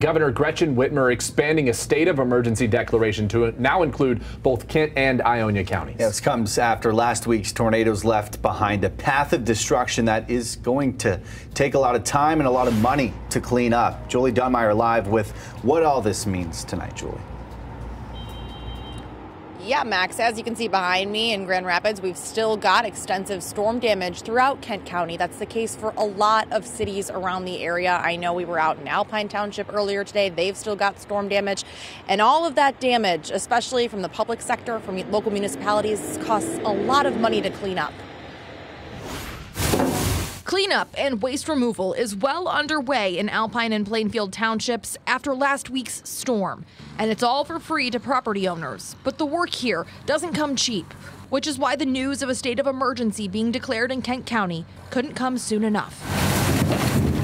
Governor Gretchen Whitmer expanding a state of emergency declaration to now include both Kent and Ionia counties. This comes after last week's tornadoes left behind a path of destruction that is going to take a lot of time and a lot of money to clean up. Julie Dunmeyer live with what all this means tonight, Julie. Yeah, Max, as you can see behind me in Grand Rapids, we've still got extensive storm damage throughout Kent County. That's the case for a lot of cities around the area. I know we were out in Alpine Township earlier today. They've still got storm damage. And all of that damage, especially from the public sector, from local municipalities, costs a lot of money to clean up. Cleanup and waste removal is well underway in Alpine and Plainfield townships after last week's storm. And it's all for free to property owners. But the work here doesn't come cheap, which is why the news of a state of emergency being declared in Kent County couldn't come soon enough.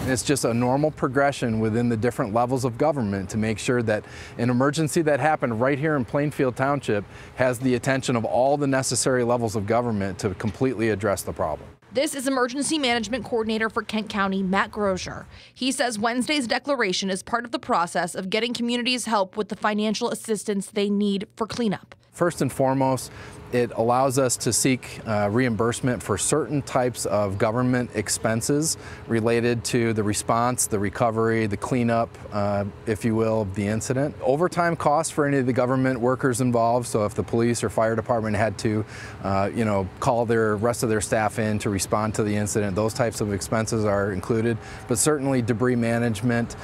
It's just a normal progression within the different levels of government to make sure that an emergency that happened right here in Plainfield Township has the attention of all the necessary levels of government to completely address the problem. This is Emergency Management Coordinator for Kent County, Matt Grosier. He says Wednesday's declaration is part of the process of getting communities help with the financial assistance they need for cleanup. First and foremost, it allows us to seek reimbursement for certain types of government expenses related to the response, the recovery, the cleanup, if you will, of the incident. Overtime costs for any of the government workers involved. So if the police or fire department had to, call the rest of their staff in to respond to the incident, those types of expenses are included. But certainly debris management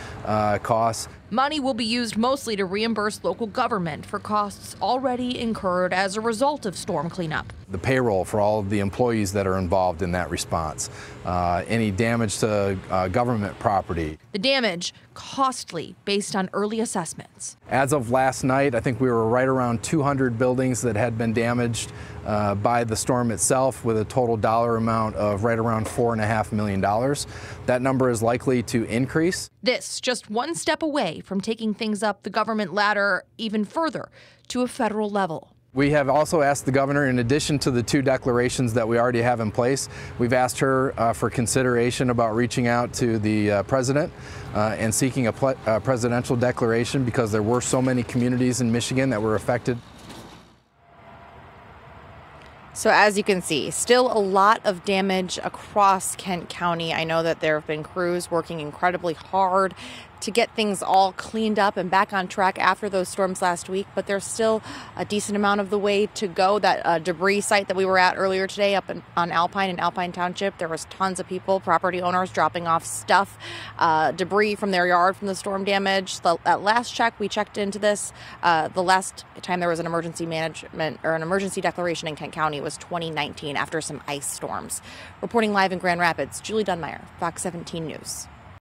costs. Money will be used mostly to reimburse local government for costs already incurred as a result of storm cleanup. The payroll for all of the employees that are involved in that response, any damage to government property. The damage costly based on early assessments. As of last night, I think we were right around 200 buildings that had been damaged by the storm itself, with a total dollar amount of right around $4.5 million. That number is likely to increase. This just one step away from taking things up the government ladder even further to a federal level. We have also asked the governor, in addition to the two declarations that we already have in place, we've asked her for consideration about reaching out to the president and seeking a presidential declaration, because there were so many communities in Michigan that were affected. So as you can see, still a lot of damage across Kent County. I know that there have been crews working incredibly hard to get things all cleaned up and back on track after those storms last week, but there's still a decent amount of the way to go. That debris site that we were at earlier today up on Alpine in Alpine Township, there was tons of people, property owners, dropping off stuff, debris from their yard from the storm damage. At last check, we checked into this. The last time there was an emergency management or an emergency declaration in Kent County was 2019 after some ice storms. Reporting live in Grand Rapids, Julie Dunmeyer, Fox 17 News.